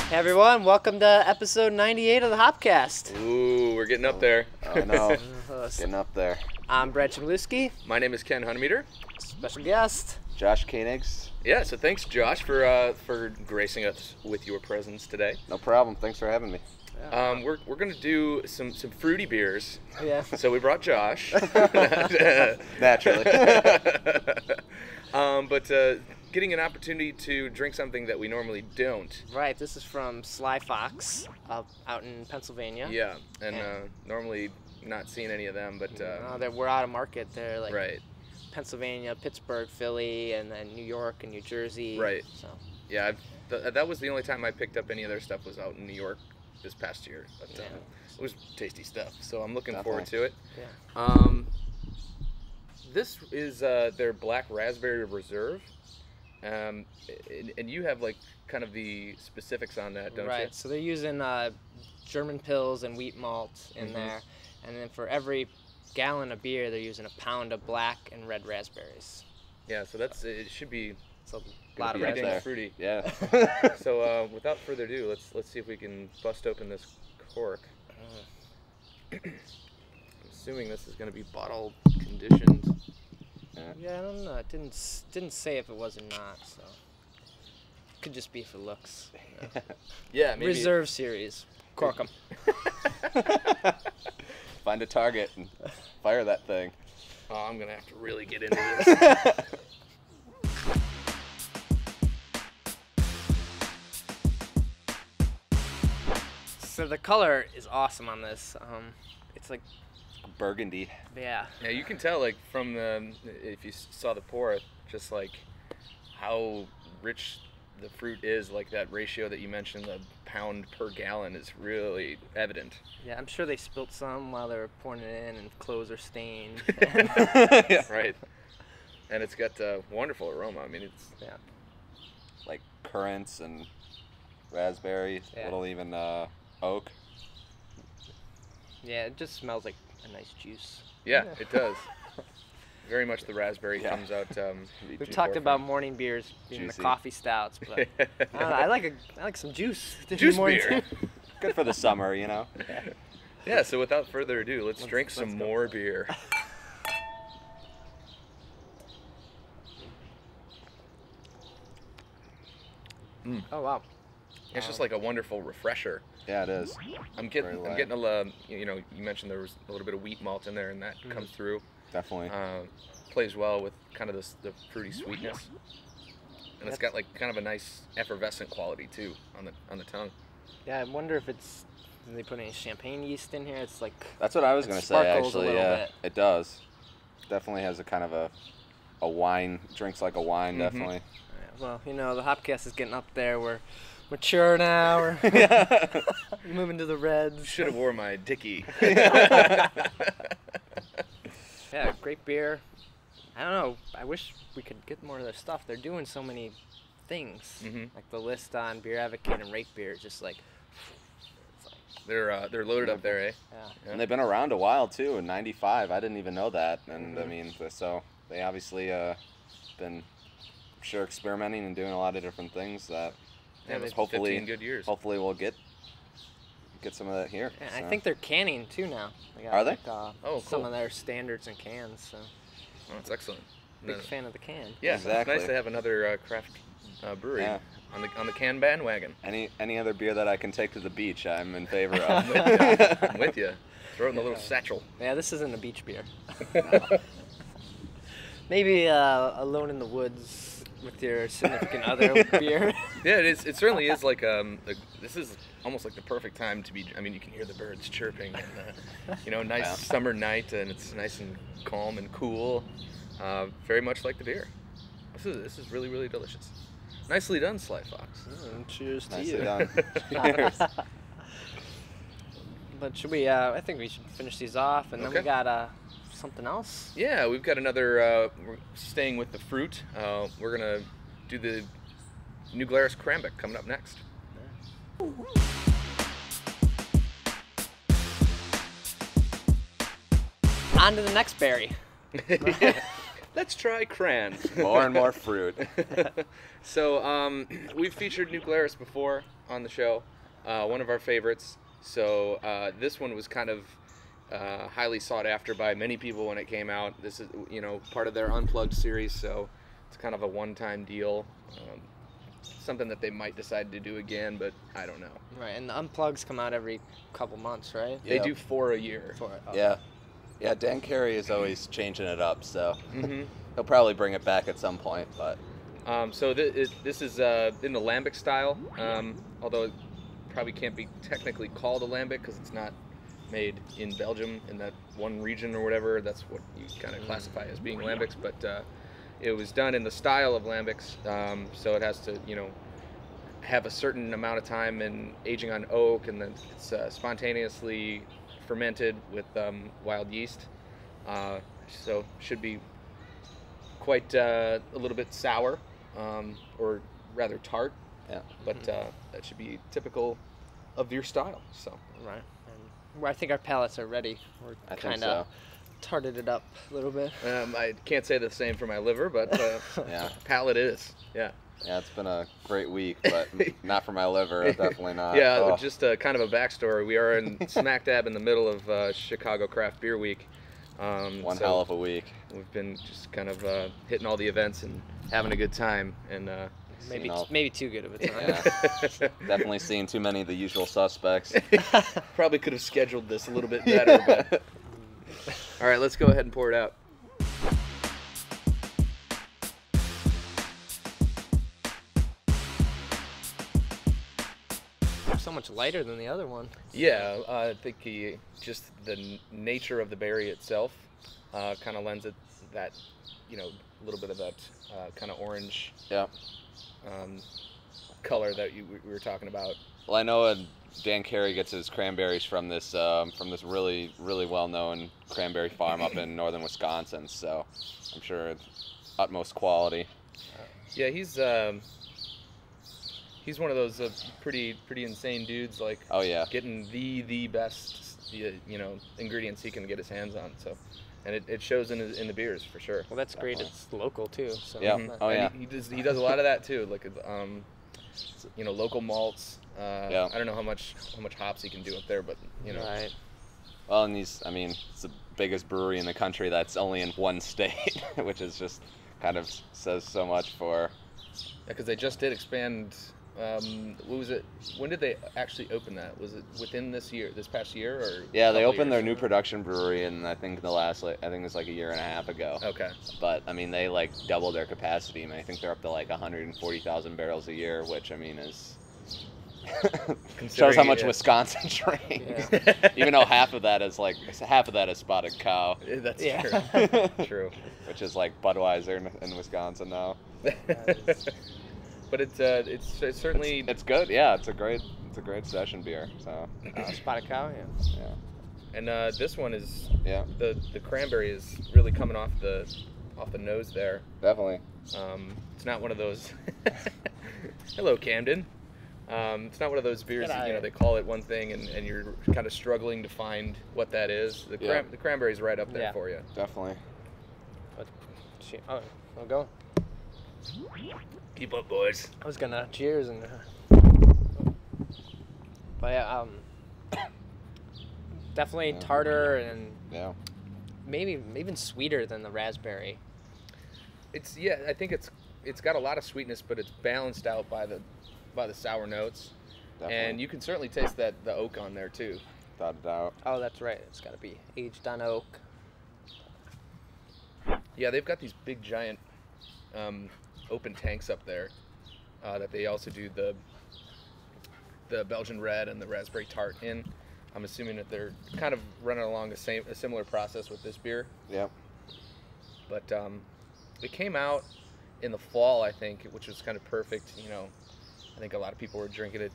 Hey everyone, welcome to episode 98 of the Hopcast. Ooh, we're getting up there. I know, getting up there. I'm Chmielewski. My name is Ken Hunnemeder. Special guest. Josh Koenigs. Yeah, so thanks Josh for gracing us with your presence today. No problem, thanks for having me. We're gonna do some fruity beers. Yeah. So we brought Josh. Naturally. But getting an opportunity to drink something that we normally don't. Right, this is from Sly Fox out in Pennsylvania. Yeah, and normally not seeing any of them, but we're out of market. They're like right. Pennsylvania, Pittsburgh, Philly, and then New York and New Jersey. Right. So. Yeah, that was the only time I picked up any of their stuff was out in New York this past year. But Yeah. it was tasty stuff, so I'm looking Definitely. forward to it. Yeah. This is their Black Raspberry Reserve, and you have like kind of the specifics on that, don't you? Right, so they're using German pills and wheat malt in there, and then for every gallon of beer, they're using a pound of black and red raspberries. Yeah, so it should be It's a lot of pretty dang raspberries. fruity. Yeah. So without further ado, let's see if we can bust open this cork. I'm assuming this is going to be bottle conditioned. Yeah, I don't know. It didn't say if it was or not, so could just be for looks. Yeah, maybe. Reserve series. Cork 'em. Find a target and fire that thing. Oh, I'm going to have to really get into this. So the color is awesome on this. It's like, Burgundy. yeah. Yeah, you can tell like from the if you saw the pour, just like how rich the fruit is. Like that ratio that you mentioned, the pound per gallon, is really evident. Yeah, I'm sure they spilt some while they were pouring it in, and clothes are stained. Yeah. Right. And it's got a wonderful aroma. I mean, it's Yeah. Like currants and raspberry, Yeah. little even oak. Yeah, it just smells like a nice juice. yeah, it does. Very much the raspberry Yeah. comes out. We've talked about morning beers being the Juicy. coffee stouts, but I don't know, I like some juice. to do Juice morning beer. too. Good for the summer, you know. Yeah. So without further ado, let's drink let's some go. more beer. Oh wow. It's just like a wonderful refresher. Yeah, it is. I'm Very getting light. you know, you mentioned there was a little bit of wheat malt in there, and that comes through. Definitely. Plays well with kind of the fruity sweetness, and it's got like kind of a nice effervescent quality too on the tongue. Yeah, I wonder if they put any champagne yeast in here. It's like That's what I was it going to say, sparkles a actually. little Yeah, bit. it does. Definitely has a kind of a wine, drinks like a wine, Mhm. definitely. well, you know, the Hopcast is getting up there. We're mature now. We're moving to the reds. Should have wore my Dickie. Yeah, great beer. I don't know. I wish we could get more of their stuff. They're doing so many things. Mhm. Like the list on Beer Advocate and Rate Beer is just like, it's like They're loaded up there, eh? yeah. And they've been around a while too. In '95, I didn't even know that. And I mean, so they obviously been, I'm sure, experimenting and doing a lot of different things that Yeah, it's hopefully 15 good years. hopefully we'll get some of that here. Yeah, so. I think they're canning too now. Got, Are they? like, Oh, some cool. of their standards and cans. So Oh, that's excellent. big No, fan of the can. Yeah, Exactly. it's nice to have another craft brewery Yeah. on the can bandwagon. Any other beer that I can take to the beach, I'm in favor I'm of. with ya. I'm with you. Throw it in the little satchel. Yeah, this isn't a beach beer. Maybe Alone in the Woods with your significant other beer. Yeah, it is. It certainly is like this is almost like the perfect time to be. I mean, you can hear the birds chirping, and you know, nice Yeah. summer night, and it's nice and calm and cool. Very much like the beer. This is really really delicious. Nicely done, Sly Fox. Cheers to Nicely you. done. Cheers. But should we? I think we should finish these off, and then we Okay. got something else. Yeah, we've got another. We're staying with the fruit. We're gonna do the new Glarus Cranbic coming up next. On to the next berry. let's try cran. More and more fruit. So we've featured New Glarus before on the show, one of our favorites. So this one was kind of highly sought after by many people when it came out. This is, you know, part of their Unplugged series, so it's kind of a one-time deal. Something that they might decide to do again, but I don't know. Right, and the Unplugs come out every couple months, right? They do 4 a year. Yeah, Dan Carey is always changing it up, so he'll probably bring it back at some point. But so this is in the lambic style, although it probably can't be technically called a lambic because it's not made in Belgium in that one region or whatever. That's what you kind of classify as being lambics, but it was done in the style of lambics, so it has to, you know, have a certain amount of time in aging on oak, and then it's spontaneously fermented with wild yeast, so should be quite a little bit sour, or rather tart. Yeah. But that should be typical of your style. So Right. And I think our palates are ready. We're kind of tarted it up a little bit. I can't say the same for my liver, but yeah, palate is. Yeah. Yeah, it's been a great week, but not for my liver. Definitely not. Yeah, Oh. just kind of a backstory. We are in smack dab in the middle of Chicago Craft Beer Week. One hell of a week. We've been just kind of hitting all the events and having a good time, and maybe too good of a time. Yeah. Definitely seeing too many of the usual suspects. Probably could have scheduled this a little bit better. But all right, let's go ahead and pour it out. So much lighter than the other one. Yeah, I think just the nature of the berry itself kind of lends it that, you know, a little bit of that kind of orange color that we were talking about. Well, I know Dan Carey gets his cranberries from this really, really well-known cranberry farm up in northern Wisconsin, so I'm sure it's utmost quality. Yeah, he's one of those pretty insane dudes, like, oh yeah, getting the best ingredients he can get his hands on. So, and it shows in the beers for sure. Well, that's great. Definitely. It's local too. So Yeah. Oh yeah. And he does a lot of that too. Like local malts. Yeah. I don't know how much hops he can do up there, but you know. Right. Well, and it's the biggest brewery in the country that's only in one state, which is just kind of says so much for. Yeah, because they just did expand. What was it? When did they actually open that? Was it within this past year, or? Yeah, they opened their new production brewery, and I think it was like a year and a half ago. Okay. But I mean, they like doubled their capacity, and I think they're up to like 140,000 barrels a year, which I mean is shows how much Wisconsin drinks. Yeah. Even though half of that is spotted cow. That's Yeah. true. Which is like Budweiser in Wisconsin now. But it's certainly it's good. Yeah, it's a great session beer. So Spotted cow. Yeah. yeah. And this one is the cranberry is really coming off the nose there. Definitely. It's not one of those. Hello, Camden. It's not one of those beers that, they call it one thing and you're kind of struggling to find what that is. The cranberry's right up there for you. Definitely. Oh, I'll go. Keep up, boys. I was gonna cheers and. But yeah, definitely tartar and maybe even sweeter than the raspberry. I think it's got a lot of sweetness, but it's balanced out by the sour notes. Definitely. And you can certainly taste the oak on there too. Without a doubt. Oh, that's right. It's got to be aged on oak. Yeah, they've got these big giant open tanks up there that they also do the Belgian red and the raspberry tart in. I'm assuming that they're kind of running along a similar process with this beer. Yep. But it came out in the fall, I think, which was kind of perfect. I think a lot of people were drinking it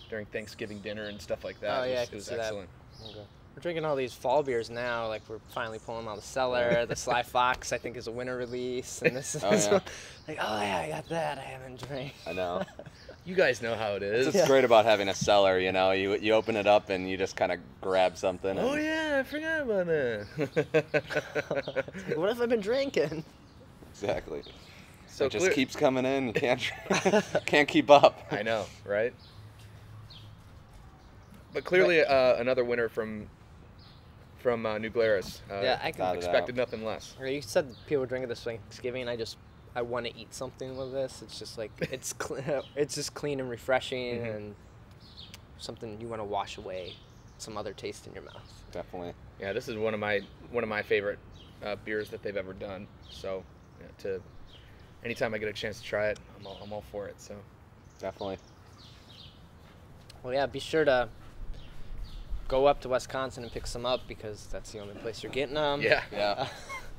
during Thanksgiving dinner and stuff like that. Oh yeah, it was excellent. Okay. We're drinking all these fall beers now. Like we're finally pulling them out of the cellar. The Sly Fox, I think, is a winter release, and this is like, oh yeah, I got that. I haven't drank. I know. You guys know how it is. It's great about having a cellar. You open it up and you just kind of grab something. Oh yeah, I forgot about that. What have I been drinking? Exactly. So it just clear- keeps coming in. You can't keep up. I know, right? But clearly, another winner from New Glarus. Yeah, I can. Expected nothing less. You said people drink it this Thanksgiving. I want to eat something with this. It's just like it's it's just clean and refreshing, and something you want to wash away some other taste in your mouth. Definitely. Yeah, this is one of my favorite beers that they've ever done. So, anytime I get a chance to try it, I'm all for it. So, Definitely. Well, yeah, be sure to go up to Wisconsin and pick some up because that's the only place you're getting them. Yeah.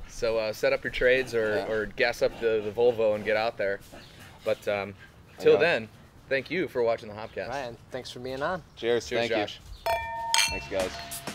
So set up your trades or gas up the Volvo and get out there. But till then, thank you for watching the Hopcast. Ryan, thanks for being on. Cheers. Cheers, Thank Josh. you. Thanks, guys.